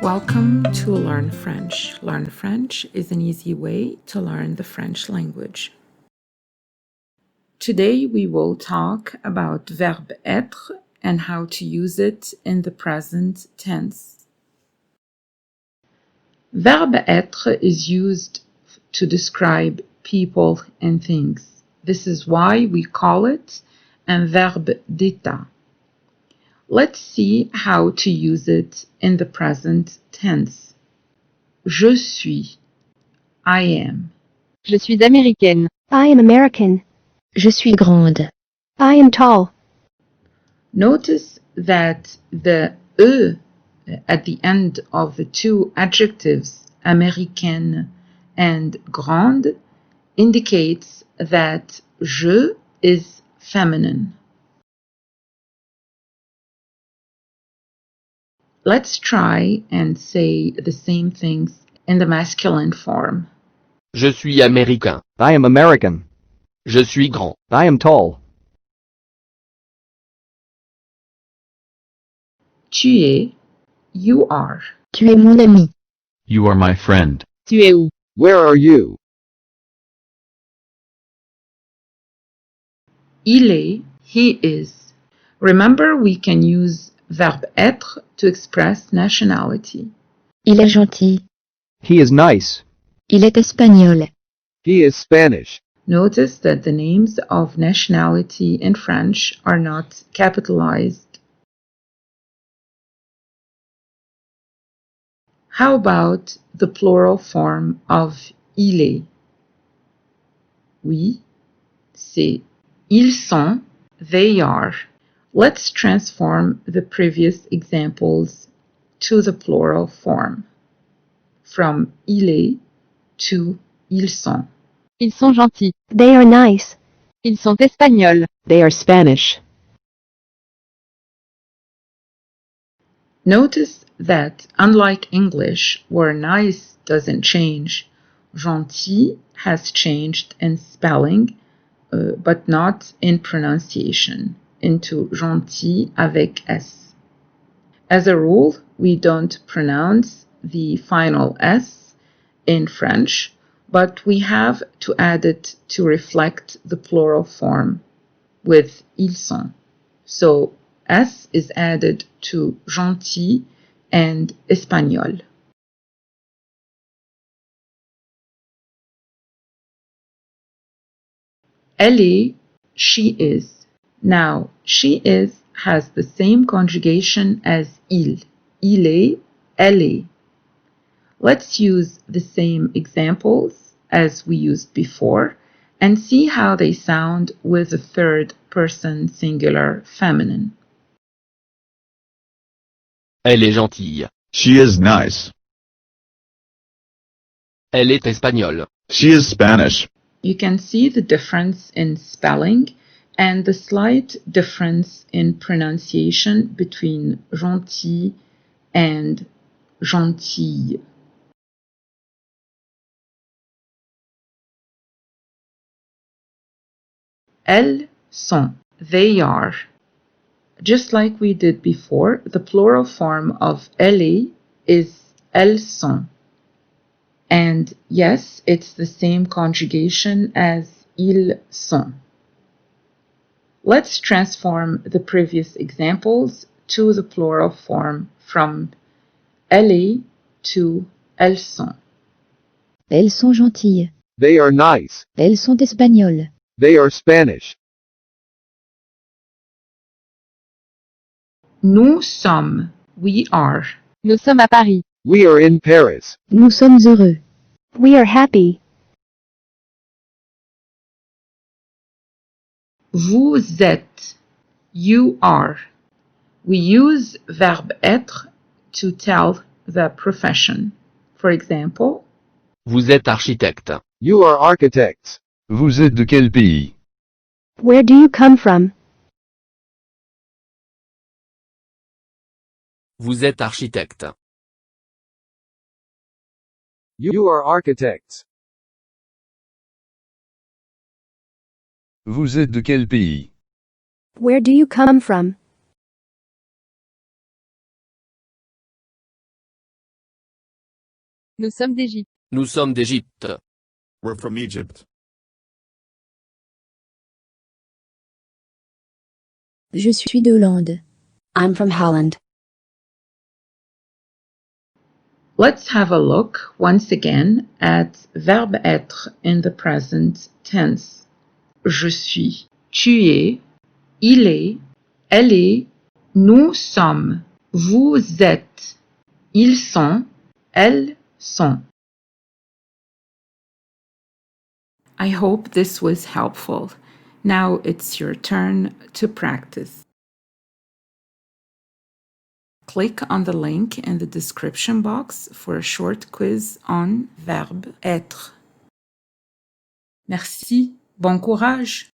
Welcome to Learn French. Learn French is an easy way to learn the French language. Today we will talk about verb êtres and how to use it in the present tense. Verb êtres is used to describe people and things. This is why we call it un verbe d'état. Let's see how to use it in the present tense. Je suis. I am. Je suis américaine. I am American. Je suis grande. I am tall. Notice that the E at the end of the two adjectives, américaine and grande, indicates that je is feminine. Let's try and say the same things in the masculine form. Je suis américain. I am American. Je suis grand. I am tall. Tu es, you are. Tu es mon ami. You are my friend. Tu es où? Where are you? Il est, he is. Remember, we can use verb être to express nationality. Il est gentil. He is nice. Il est espagnol. He is Spanish. Notice that the names of nationality in French are not capitalized. How about the plural form of il est? Oui, c'est ils sont, they are. Let's transform the previous examples to the plural form. From il est to ils sont. Ils sont gentils. They are nice. Ils sont espagnols. They are Spanish. Notice that, unlike English, where nice doesn't change, gentil has changed in spelling, but not in pronunciation, into gentil avec S. As a rule, we don't pronounce the final S in French, but we have to add it to reflect the plural form with ils sont. So S is added to gentil and espagnol. Elle est, she is. Now, she is has the same conjugation as il. Il est, elle est. Let's use the same examples as we used before and see how they sound with the third person singular feminine. Elle est gentille. She is nice. Elle est espagnole. She is Spanish. You can see the difference in spelling and the slight difference in pronunciation between gentil and gentille. Elles sont, they are. Just like we did before, the plural form of elle is elles sont. And yes, it's the same conjugation as ils sont. Let's transform the previous examples to the plural form from elle to elles sont. Elles sont gentilles. They are nice. Elles sont espagnoles. They are Spanish. Nous sommes, we are. Nous sommes à Paris. We are in Paris. Nous sommes heureux. We are happy. Vous êtes, you are. We use verb être to tell the profession. For example, Vous êtes architecte. You are architects. Vous êtes de quel pays? Where do you come from? Vous êtes architecte. You are architects. Vous êtes de quel pays? Where do you come from? Nous sommes d'Égypte. Nous sommes d'Égypte. We're from Egypt. Je suis d'Hollande. I'm from Holland. Let's have a look once again at verb être in the present tense. Je suis, tu es, il est, elle est, nous sommes, vous êtes, ils sont, elles sont. I hope this was helpful. Now it's your turn to practice. Click on the link in the description box for a short quiz on verb être. Merci, bon courage!